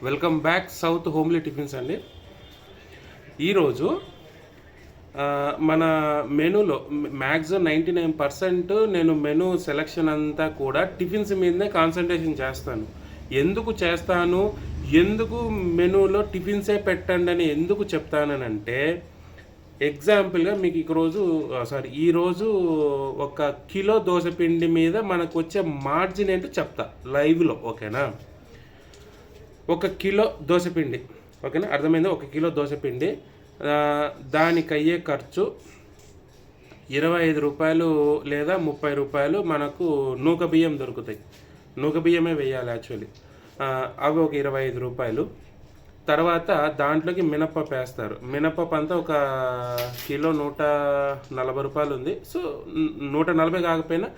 Welcome back south homely tiffins అండి. ఈరోజు మన మెనూలో మ్యాక్సిమం 99% నేను మెనూ సెలెక్షన్ అంతా కూడా టిఫిన్స్ మీదనే కాన్సన్ట్రేషన్ చేస్తాను. ఎందుకు చేస్తాను, ఎందుకు మెనూలో టిఫిన్సే పెట్టండి అని ఎందుకు చెప్తానంటే, ఎగ్జాంపుల్గా మీకు ఈరోజు ఒక కిలో దోసపిండి మీద మనకు వచ్చే మార్జిన్ ఏంటో చెప్తా లైవ్లో, ఓకేనా? ఒక కిలో దోసపిండి, ఓకేనా, అర్థమైంది? ఒక కిలో దోసపిండి దానికి అయ్యే ఖర్చు 25 రూపాయలు లేదా 30 రూపాయలు మనకు నూక బియ్యం దొరుకుతాయి. నూక బియ్యమే వేయాలి యాక్చువల్లీ. అవి ఒక 25 రూపాయలు. తర్వాత దాంట్లోకి మినప్పప్పు వేస్తారు. మినప్పప్పు అంతా ఒక కిలో 140 రూపాయలు ఉంది. సో 140 కాకపోయినా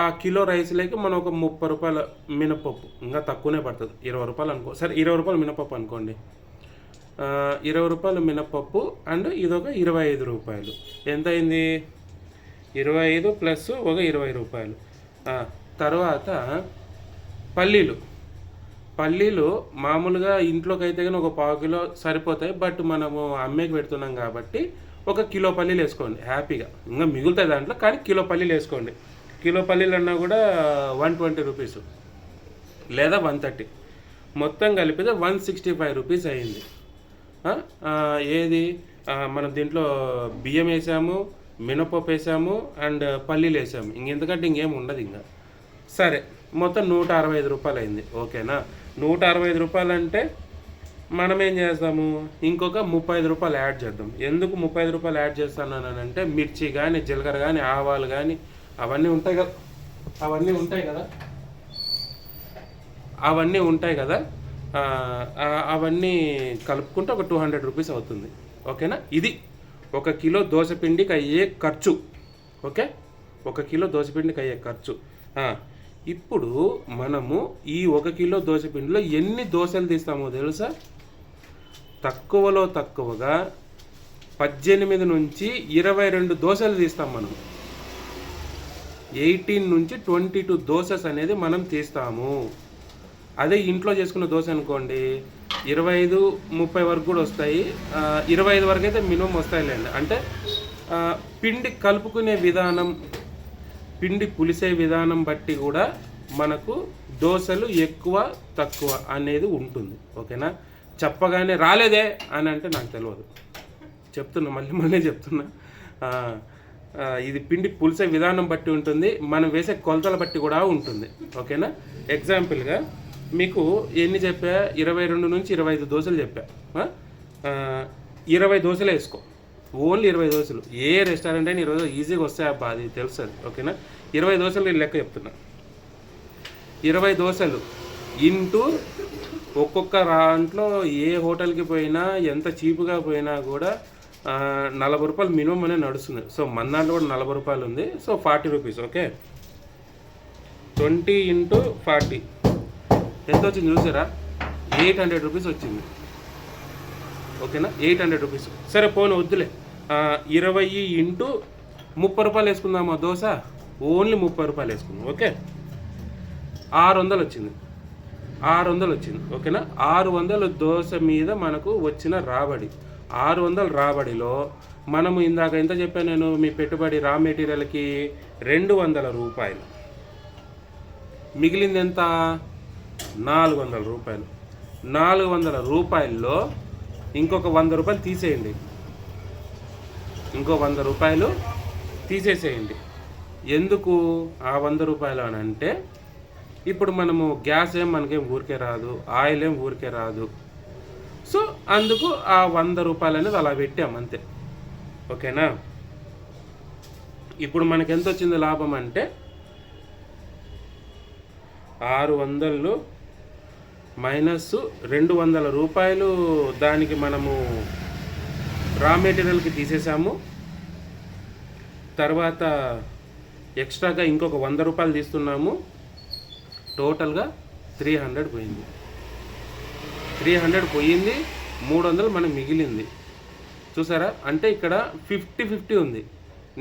ఆ కిలో రైస్లోకి మనం ఒక 30 రూపాయల మినపప్పు, ఇంకా తక్కువనే పడుతుంది, 20 రూపాయలు అనుకో, సరే 20 రూపాయలు మినపప్పు అనుకోండి. 20 రూపాయలు మినపప్పు అండ్ ఇదొక 25 రూపాయలు. ఎంత అయింది? 25 ప్లస్ ఒక 20 రూపాయలు. తర్వాత పల్లీలు మామూలుగా ఇంట్లోకి అయితే కానీ ఒక 1/4 కిలో సరిపోతాయి, బట్ మనము అమ్మేకి పెడుతున్నాం కాబట్టి ఒక కిలో పల్లీలు వేసుకోండి హ్యాపీగా, ఇంకా మిగులుతాయి దాంట్లో, కానీ కిలో పల్లీలు వేసుకోండి. కిలో పల్లీలు అన్నా కూడా 120 రూపీస్ లేదా 130, మొత్తం కలిపితే 165 రూపీస్ అయింది. ఏది మనం దీంట్లో బియ్యం వేసాము, మినపప్పు వేసాము అండ్ పల్లీలు వేసాము, ఇంకెందుకంటే ఇంకేం ఉండదు ఇంకా. సరే, మొత్తం 165 రూపాయలు అయింది, ఓకేనా? 165 రూపాయలు అంటే మనం ఏం చేస్తాము, ఇంకొక 35 రూపాయలు యాడ్ చేద్దాం. ఎందుకు 35 రూపాయలు యాడ్ చేస్తానంటే, మిర్చి కానీ, జీలకర్ర కానీ, ఆవాలు కానీ అవన్నీ ఉంటాయి కదా, అవన్నీ కలుపుకుంటే ఒక 200 రూపీస్ అవుతుంది, ఓకేనా? ఇది ఒక కిలో దోసపిండికి అయ్యే ఖర్చు, ఓకే? ఒక కిలో దోసపిండికి అయ్యే ఖర్చు. ఇప్పుడు మనము ఈ 1 కిలో దోసపిండిలో ఎన్ని దోశలు తీస్తామో తెలుసా? తక్కువగా 18 నుంచి 22 దోశలు తీస్తాం మనం. 18 నుంచి 22 దోసెస్ అనేది మనం తీస్తాము. అదే ఇంట్లో చేసుకున్న దోశ అనుకోండి, 25-30 వరకు కూడా వస్తాయి. 25 వరకు అయితే మినిమం వస్తాయిలేండి. అంటే పిండి కలుపుకునే విధానం, పిండి పులిసే విధానం బట్టి కూడా మనకు దోశలు ఎక్కువ తక్కువ అనేది ఉంటుంది, ఓకేనా? చెప్పగానే రాలేదే అని అంటే నాకు తెలియదు, చెప్తున్నా, మళ్ళీ చెప్తున్నా. ఇది పిండి పులిసే విధానం బట్టి ఉంటుంది, మనం వేసే కొలతల బట్టి కూడా ఉంటుంది, ఓకేనా? ఎగ్జాంపుల్గా మీకు ఎన్ని చెప్పా? 22 నుంచి 25 దోశలు చెప్పా. 20 దోశలు వేసుకో, ఓన్లీ 20 దోశలు. ఏ రెస్టారెంట్ అయినా 20 ఈజీగా వస్తాయి అబ్బా, అది తెలుస్తుంది, ఓకేనా? 20 దోశలు నేను లెక్క చెప్తున్నా. 20 దోశలు ఇంటూ ఒక్కొక్క దాంట్లో ఏ హోటల్కి పోయినా, ఎంత చీప్గా పోయినా కూడా 40 రూపాయలు మినిమం అనేది నడుస్తుంది. సో మన దాంట్లో కూడా 40 రూపాయలు ఉంది. So 40 rupees, okay? 20 ఇంటూ 40 ఎంత వచ్చింది చూసారా? 800 రూపీస్ వచ్చింది, ఓకేనా? 800 రూపీస్. సరే పోను వద్దులే, 20 ఇంటూ 30 రూపాయలు వేసుకుందామా దోశ, ఓన్లీ 30 రూపాయలు వేసుకుందాం, ఓకే? 600 వచ్చింది, 600 వచ్చింది, ఓకేనా? 600 దోశ మీద మనకు వచ్చిన రాబడి. 600 రాబడిలో మనము ఇందాక ఎంత చెప్పాను నేను, మీ పెట్టుబడి రా మెటీరియల్కి 200 రూపాయలు, మిగిలింది ఎంత? 400 రూపాయలు. 400 రూపాయల్లో ఇంకొక 100 రూపాయలు తీసేయండి, ఇంకో 100 రూపాయలు తీసేసేయండి. ఎందుకు ఆ 100 రూపాయలు అని అంటే, ఇప్పుడు మనము గ్యాస్ మనకేం ఊరికే రాదు, ఆయిల్ ఊరికే రాదు. సో అందుకు ఆ 100 రూపాయలు అనేది అలా పెట్టాం అంతే, ఓకేనా? ఇప్పుడు మనకి ఎంత వచ్చింది లాభం అంటే, 600 మైనస్ 200 రూపాయలు దానికి మనము రా మెటీరియల్కి తీసేసాము. తర్వాత ఎక్స్ట్రాగా ఇంకొక 100 రూపాయలు తీస్తున్నాము. టోటల్గా 300 పోయింది. 300 పోయింది, 300 మనకు మిగిలింది. చూసారా? అంటే ఇక్కడ 50-50 ఉంది.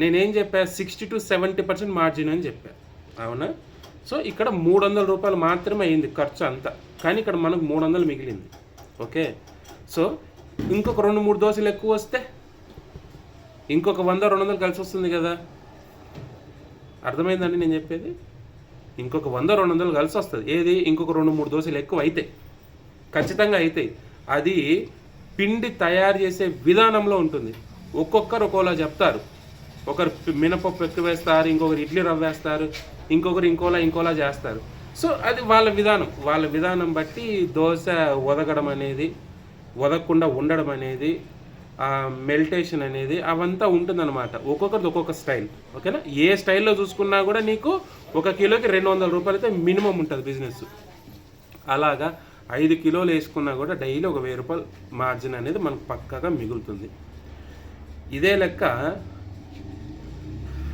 నేనేం చెప్పా? 60 to 70% మార్జిన్ అని చెప్పా, అవునా? సో ఇక్కడ 300 రూపాయలు మాత్రమే అయింది ఖర్చు అంతా, కానీ ఇక్కడ మనకు 300 మిగిలింది. ఓకే. సో ఇంకొక 2-3 దోశలు ఎక్కువ వస్తే ఇంకొక 100-200 కలిసి వస్తుంది కదా. అర్థమైందండి నేను చెప్పేది? ఇంకొక 100-200 కలిసి వస్తుంది. ఏది? ఇంకొక 2-3 దోశలు ఎక్కువ అయితే ఖచ్చితంగా అవుతాయి. అది పిండి తయారు చేసే విధానంలో ఉంటుంది. ఒక్కొక్కరు ఒక్కోలా చెప్తారు. ఒకరు మినపప్పు ఎక్కువ వేస్తారు, ఇంకొకరు ఇడ్లీ రవ్వ వేస్తారు, ఇంకొకరు ఇంకోలా చేస్తారు. సో అది వాళ్ళ విధానం బట్టి దోశ ఒదగడం అనేది, ఒదగకుండా ఉండడం అనేది, మెల్టేషన్ అనేది అవంతా ఉంటుందన్నమాట. ఒక్కొక్కరిది ఒక్కొక్క స్టైల్. ఓకేనా? ఏ స్టైల్లో చూసుకున్నా కూడా నీకు 1 కిలోకి 200 రూపాయలు అయితే మినిమం ఉంటుంది బిజినెస్. అలాగా 5 కిలోలు వేసుకున్నా కూడా డైలీ ఒక 1000 రూపాయలు మార్జిన్ అనేది మనకు పక్కాగా మిగులుతుంది. ఇదే లెక్క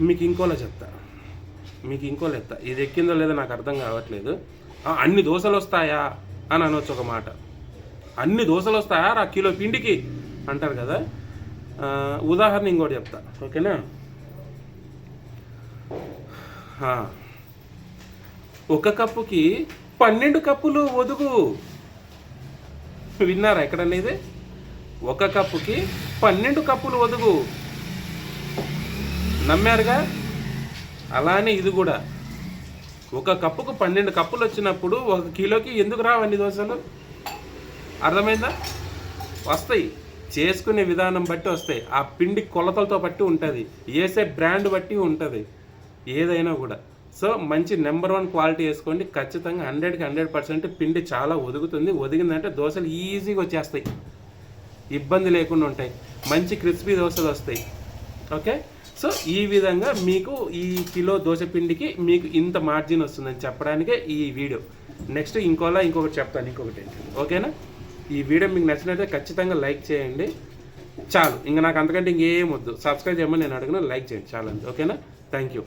మీకు ఇంకోలా చెప్తా. ఇది ఎక్కిందో లేదో నాకు అర్థం కావట్లేదు. అన్ని దోశలు వస్తాయా అని అనొచ్చు ఒక మాట. అన్ని దోశలు వస్తాయా రా కిలో పిండికి అంటారు కదా. ఉదాహరణ ఇంకోటి చెప్తా. ఓకేనా? ఒక కప్పుకి 12 కప్పులు ఒదుగు. విన్నారా ఎక్కడన్నా ఇది? ఒక కప్పుకి 12 కప్పులు ఒదుగు. నమ్మారుగా? అలానే ఇది కూడా. ఒక కప్పుకు 12 కప్పులు వచ్చినప్పుడు 1 కిలోకి ఎందుకు రావన్నీ దోశలు? అర్థమైందా? వస్తాయి. చేసుకునే విధానం బట్టి వస్తాయి. ఆ పిండి కొలతలతో బట్టి ఉంటుంది, వేసే బ్రాండ్ బట్టి ఉంటుంది ఏదైనా కూడా. సో మంచి నెంబర్ 1 క్వాలిటీ వేసుకోండి. ఖచ్చితంగా 100కి 100% పిండి చాలా ఒదుగుతుంది. ఒదిగిందంటే దోశలు ఈజీగా వచ్చేస్తాయి, ఇబ్బంది లేకుండా ఉంటాయి, మంచి క్రిస్పీ దోశలు వస్తాయి. ఓకే. సో ఈ విధంగా మీకు ఈ కిలో దోశ పిండికి మీకు ఇంత మార్జిన్ వస్తుందని చెప్పడానికే ఈ వీడియో. నెక్స్ట్ ఇంకొకటి చెప్తాను. ఇంకొకటి ఓకేనా? ఈ వీడియో మీకు నచ్చినట్లయితే ఖచ్చితంగా లైక్ చేయండి. చాలు, ఇంకా నాకు అంతకంటే ఇంకేం వద్దు. సబ్స్క్రైబ్ చేయమని నేను అడిగిన, లైక్ చేయండి చాలు. ఓకేనా? Thank you.